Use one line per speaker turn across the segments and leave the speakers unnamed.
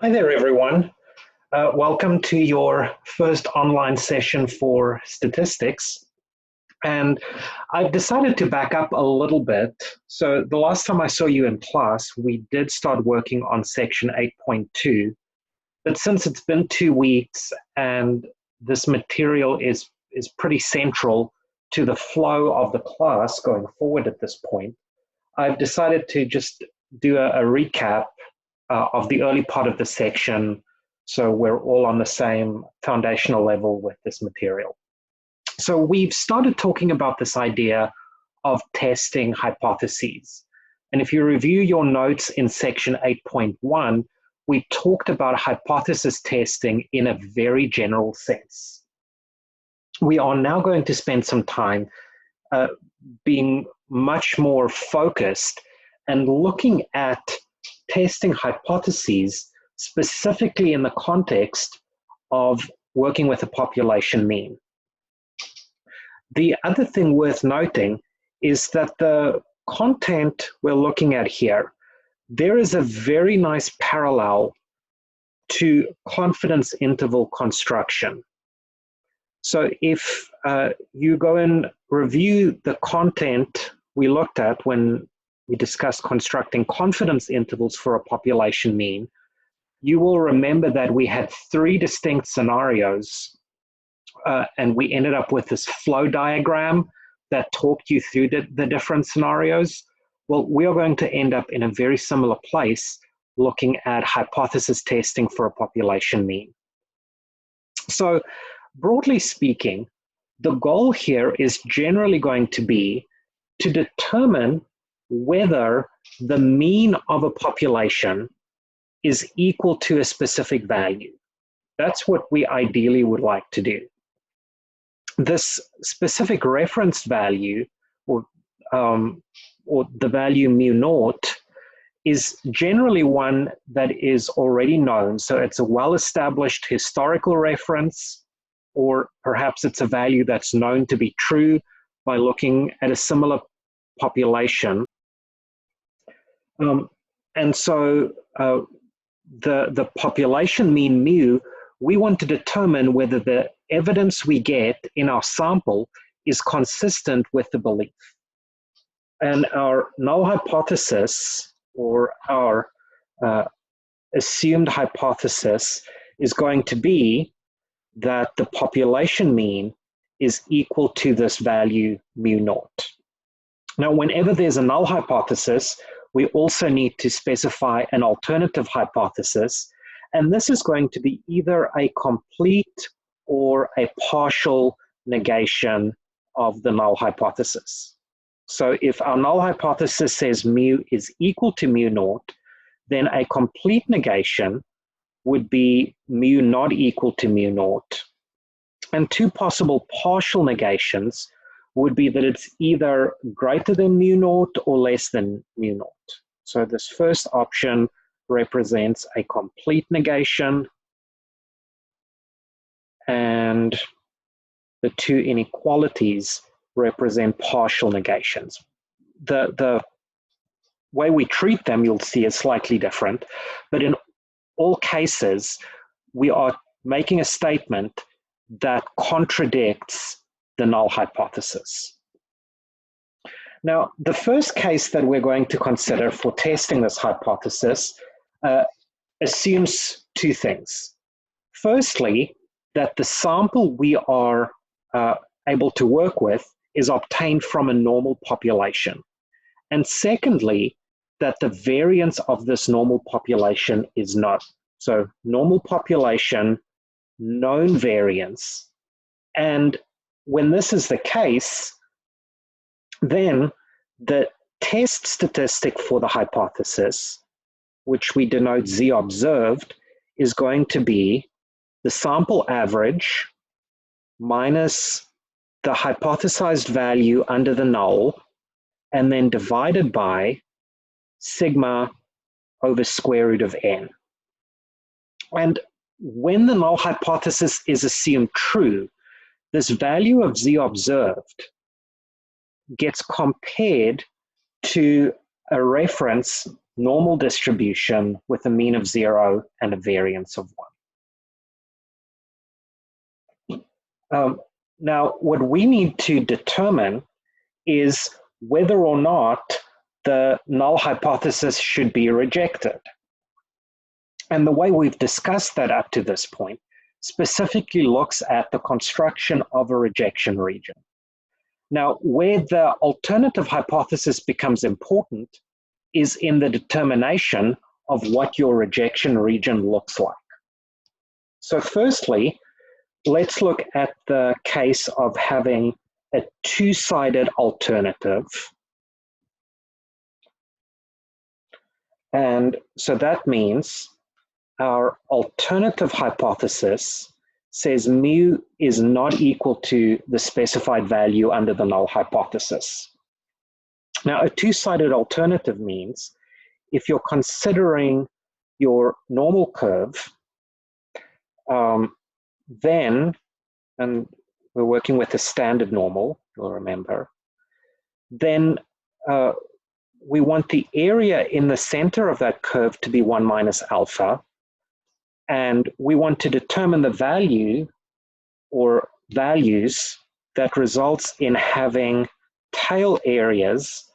Hi there, everyone. Welcome to your first online session for statistics. And I've decided to back up a little bit. So the last time I saw you in class, we did start working on section 8.2. But since it's been 2 weeks and this material is pretty central to the flow of the class going forward at this point, I've decided to just do a recap of the early part of the section, so we're all on the same foundational level with this material. So we've started talking about this idea of testing hypotheses. And if you review your notes in section 8.1, we talked about hypothesis testing in a very general sense. We are now going to spend some time being much more focused and looking at testing hypotheses specifically in the context of working with a population mean. The other thing worth noting is that the content we're looking at here, there is a very nice parallel to confidence interval construction. So if you go and review the content we looked at when we discussed constructing confidence intervals for a population mean, you will remember that we had 3 distinct scenarios and we ended up with this flow diagram that talked you through the different scenarios. Well, we are going to end up in a very similar place looking at hypothesis testing for a population mean. So broadly speaking, the goal here is generally going to be to determine whether the mean of a population is equal to a specific value. That's what we ideally would like to do. This specific reference value, or the value mu naught, is generally one that is already known. So it's a well-established historical reference, or perhaps it's a value that's known to be true by looking at a similar population. And so the population mean mu, we want to determine whether the evidence we get in our sample is consistent with the belief. And our null hypothesis, or our assumed hypothesis, is going to be that the population mean is equal to this value mu naught. Now, whenever there's a null hypothesis, we also need to specify an alternative hypothesis, and this is going to be either a complete or a partial negation of the null hypothesis. So if our null hypothesis says mu is equal to mu naught, then a complete negation would be mu not equal to mu naught. And 2 possible partial negations would be that it's either greater than mu naught or less than mu naught. So this first option represents a complete negation, and the 2 inequalities represent partial negations. The way we treat them, you'll see, is slightly different, but in all cases, we are making a statement that contradicts the null hypothesis. Now, the first case that we're going to consider for testing this hypothesis assumes 2 things. Firstly, that the sample we are able to work with is obtained from a normal population. And secondly, that the variance of this normal population is known. So normal population, known variance. And when this is the case, then the test statistic for the hypothesis, which we denote Z observed, is going to be the sample average minus the hypothesized value under the null, and then divided by sigma over square root of n. And when the null hypothesis is assumed true, this value of Z observed gets compared to a reference normal distribution with a mean of 0 and a variance of 1. Now, what we need to determine is whether or not the null hypothesis should be rejected. And the way we've discussed that up to this point specifically looks at the construction of a rejection region. Now, where the alternative hypothesis becomes important is in the determination of what your rejection region looks like. So firstly, let's look at the case of having a two-sided alternative. And so that means our alternative hypothesis says mu is not equal to the specified value under the null hypothesis. Now, a two-sided alternative means if you're considering your normal curve, then, and we're working with a standard normal, you'll remember, then we want the area in the center of that curve to be 1 minus alpha, and we want to determine the value or values that results in having tail areas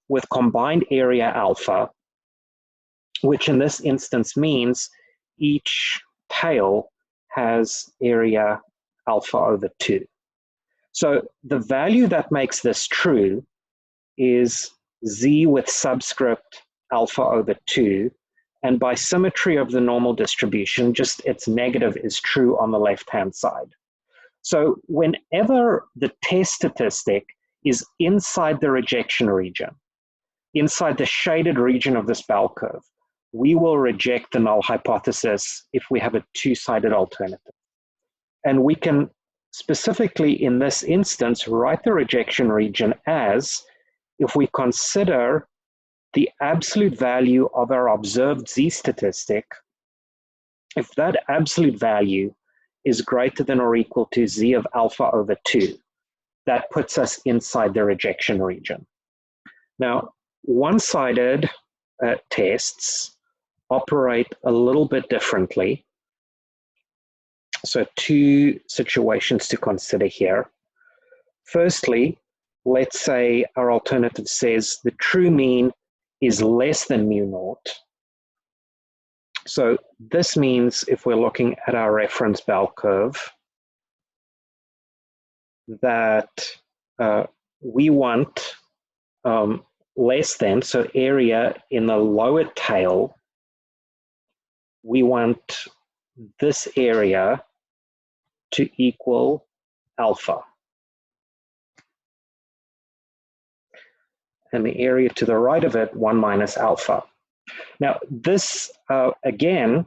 with combined area alpha, which in this instance means each tail has area alpha over 2. So the value that makes this true is z with subscript alpha over 2, and by symmetry of the normal distribution, just its negative is true on the left-hand side. So whenever the test statistic is inside the rejection region, inside the shaded region of this bell curve, we will reject the null hypothesis if we have a two-sided alternative. And we can specifically in this instance write the rejection region as if we consider the absolute value of our observed z statistic, if that absolute value is greater than or equal to z of alpha over 2, that puts us inside the rejection region. Now, one-sided tests operate a little bit differently. So two situations to consider here. Firstly, let's say our alternative says the true mean is less than mu naught. So this means if we're looking at our reference bell curve, that we want less than, so area in the lower tail, we want this area to equal alpha. And the area to the right of it, 1 minus alpha. Now, this, again,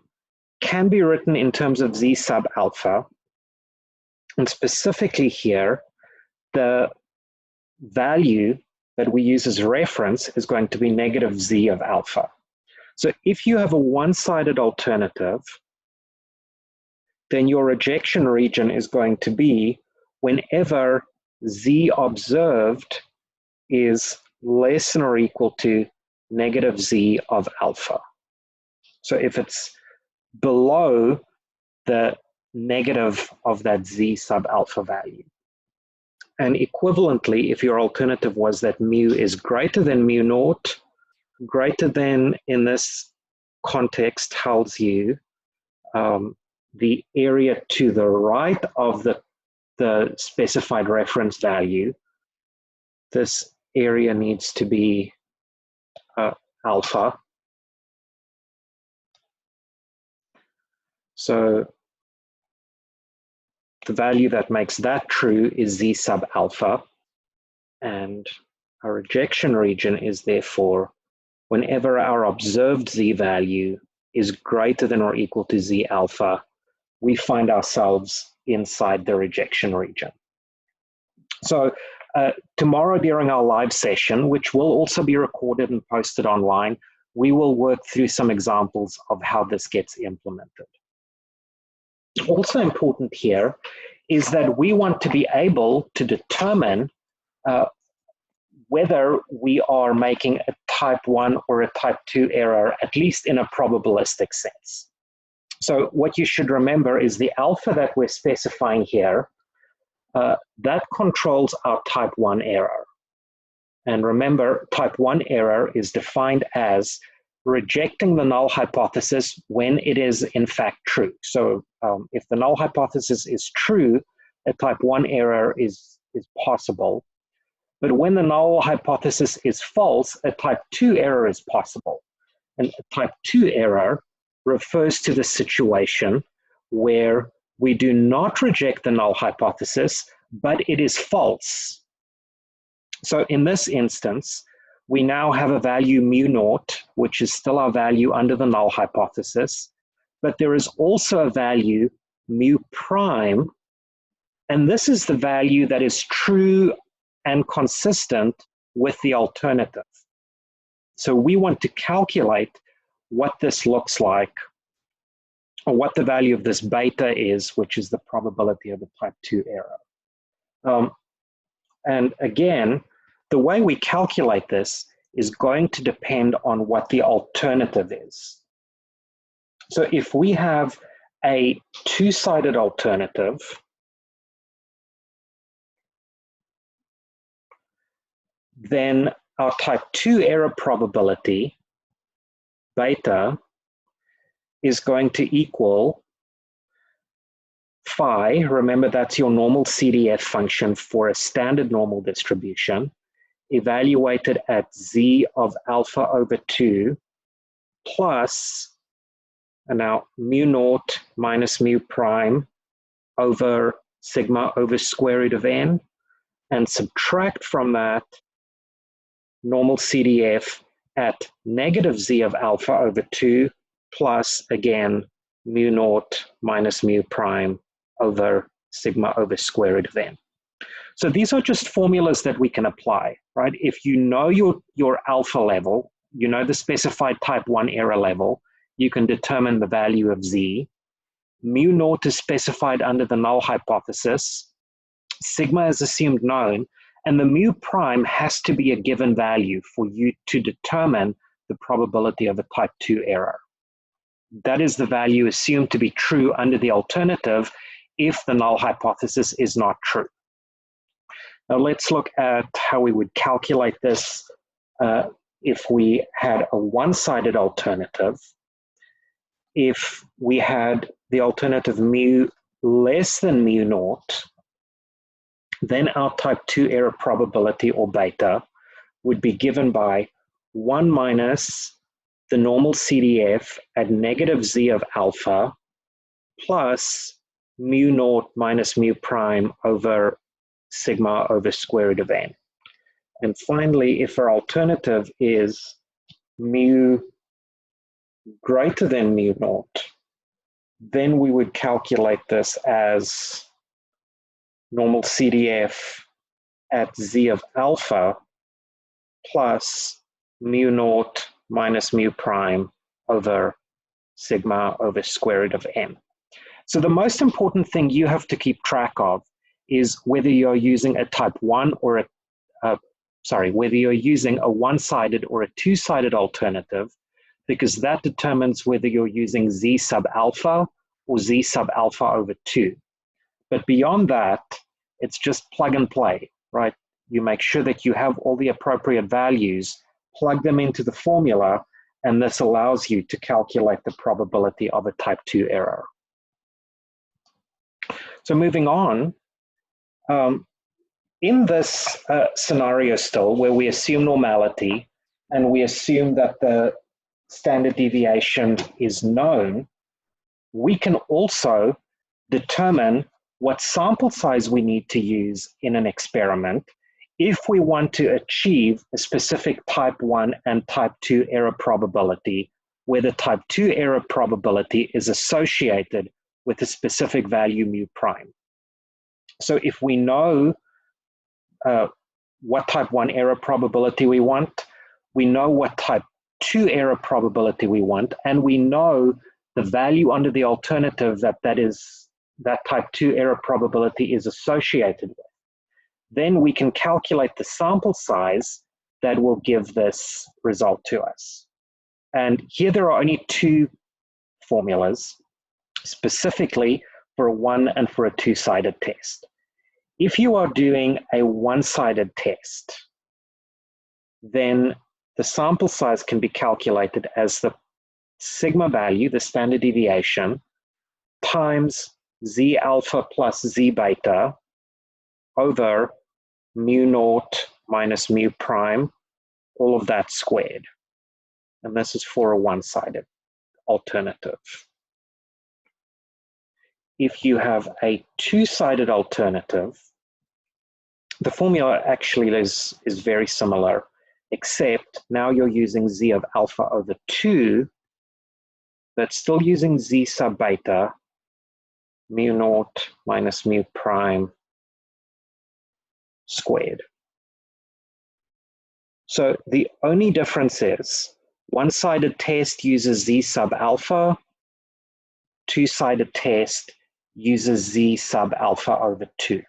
can be written in terms of z sub alpha. And specifically here, the value that we use as reference is going to be negative z of alpha. So if you have a one-sided alternative, then your rejection region is going to be whenever z observed is less than or equal to negative z of alpha. So if it's below the negative of that z sub alpha value. And equivalently, if your alternative was that mu is greater than mu naught, greater than in this context tells you the area to the right of the specified reference value. This area needs to be alpha. So the value that makes that true is z sub alpha, and our rejection region is therefore whenever our observed z value is greater than or equal to z alpha, we find ourselves inside the rejection region. So tomorrow during our live session, which will also be recorded and posted online, we will work through some examples of how this gets implemented. Also important here is that we want to be able to determine whether we are making a type 1 or a type 2 error, at least in a probabilistic sense. So what you should remember is the alpha that we're specifying here, that controls our type 1 error. And remember, type 1 error is defined as rejecting the null hypothesis when it is in fact true. So if the null hypothesis is true, a type 1 error is possible. But when the null hypothesis is false, a type 2 error is possible. And a type 2 error refers to the situation where we do not reject the null hypothesis, but it is false. So in this instance, we now have a value mu naught, which is still our value under the null hypothesis, but there is also a value mu prime, and this is the value that is true and consistent with the alternative. So we want to calculate what this looks like, or what the value of this beta is, which is the probability of a type 2 error. And again, the way we calculate this is going to depend on what the alternative is. So if we have a two-sided alternative, then our type 2 error probability, beta, is going to equal phi. Remember, that's your normal CDF function for a standard normal distribution, evaluated at z of alpha over 2 plus, and now mu naught minus mu prime over sigma over square root of n, and subtract from that normal CDF at negative z of alpha over 2 plus, again, mu naught minus mu prime over sigma over square root of n. So these are just formulas that we can apply, right? If you know your alpha level, you know the specified type 1 error level, you can determine the value of z. Mu naught is specified under the null hypothesis. Sigma is assumed known, and the mu prime has to be a given value for you to determine the probability of a type 2 error. That is the value assumed to be true under the alternative if the null hypothesis is not true. Now let's look at how we would calculate this if we had a one-sided alternative. If we had the alternative mu less than mu naught, then our type 2 error probability, or beta, would be given by 1 minus the normal CDF at negative z of alpha plus mu naught minus mu prime over sigma over square root of n. And finally, if our alternative is mu greater than mu naught, then we would calculate this as normal CDF at z of alpha plus mu naught minus mu prime over sigma over square root of n. So the most important thing you have to keep track of is whether you're using a type 1 or whether you're using a one-sided or a two-sided alternative, because that determines whether you're using z sub alpha or z sub alpha over 2. But beyond that, it's just plug and play, right? You make sure that you have all the appropriate values, plug them into the formula, and this allows you to calculate the probability of a type 2 error. So moving on, in this scenario still, where we assume normality and we assume that the standard deviation is known, we can also determine what sample size we need to use in an experiment if we want to achieve a specific type 1 and type 2 error probability, where the type 2 error probability is associated with a specific value mu prime. So if we know what type 1 error probability we want, we know what type 2 error probability we want, and we know the value under the alternative that type 2 error probability is associated with. then we can calculate the sample size that will give this result to us. And here there are only two formulas, specifically for a one and for a two-sided test. If you are doing a one-sided test, then the sample size can be calculated as the sigma value, the standard deviation, times z alpha plus z beta over mu naught minus mu prime, all of that squared. And this is for a one-sided alternative. If you have a two-sided alternative, the formula actually is very similar, except now you're using z of alpha over 2, but still using z sub beta, mu naught minus mu prime squared. So the only difference is one-sided test uses z sub alpha, two-sided test uses z sub alpha over 2.